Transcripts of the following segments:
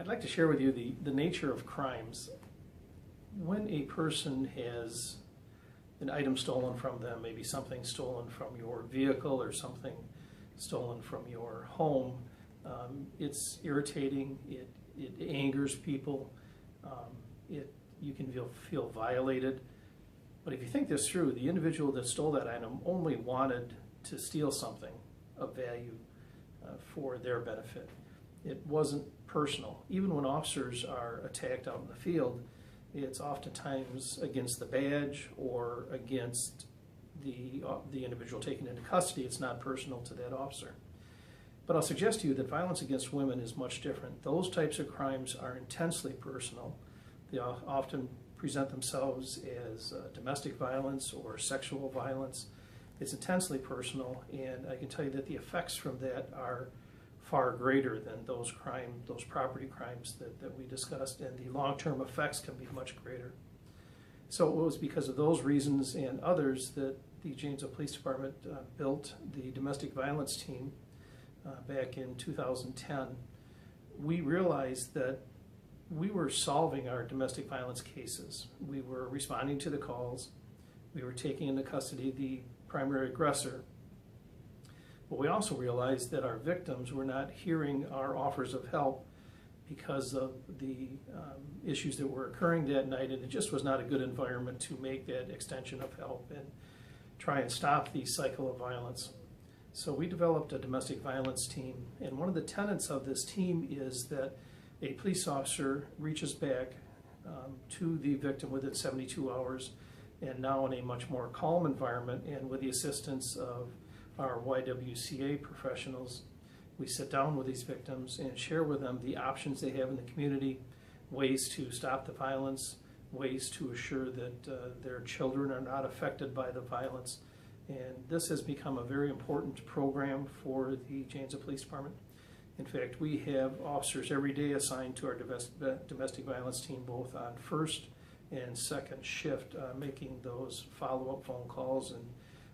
I'd like to share with you the nature of crimes. When a person has an item stolen from them, maybe something stolen from your vehicle or something stolen from your home, it's irritating, it angers people, you can feel violated. But if you think this through, the individual that stole that item only wanted to steal something of value for their benefit. It wasn't personal. Even when officers are attacked out in the field, it's oftentimes against the badge or against the individual taken into custody. It's not personal to that officer. But I'll suggest to you that violence against women is much different. Those types of crimes are intensely personal. They often present themselves as domestic violence or sexual violence. It's intensely personal, and I can tell you that the effects from that are far greater than those property crimes that we discussed, and the long-term effects can be much greater. So it was because of those reasons and others that the Janesville Police Department built the domestic violence team back in 2010. We realized that we were solving our domestic violence cases. We were responding to the calls. We were taking into custody the primary aggressor. But we also realized that our victims were not hearing our offers of help because of the issues that were occurring that night, and it just was not a good environment to make that extension of help and try and stop the cycle of violence. So we developed a domestic violence team, and one of the tenets of this team is that a police officer reaches back to the victim within 72 hours, and now in a much more calm environment, and with the assistance of our YWCA professionals, we sit down with these victims and share with them the options they have in the community, ways to stop the violence, ways to assure that their children are not affected by the violence. And this has become a very important program for the Janesville Police Department. In fact, we have officers every day assigned to our domestic violence team, both on first and second shift, making those follow-up phone calls and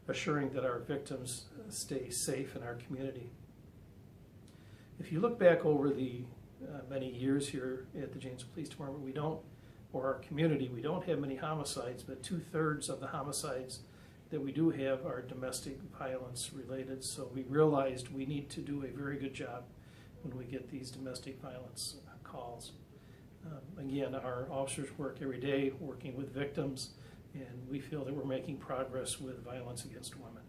assuring that our victims stay safe in our community. If you look back over the many years here at the Janesville Police Department, or our community, we don't have many homicides, but 2/3 of the homicides that we do have are domestic violence related. So we realized we need to do a very good job when we get these domestic violence calls. Again, our officers work every day working with victims, and we feel that we're making progress with violence against women.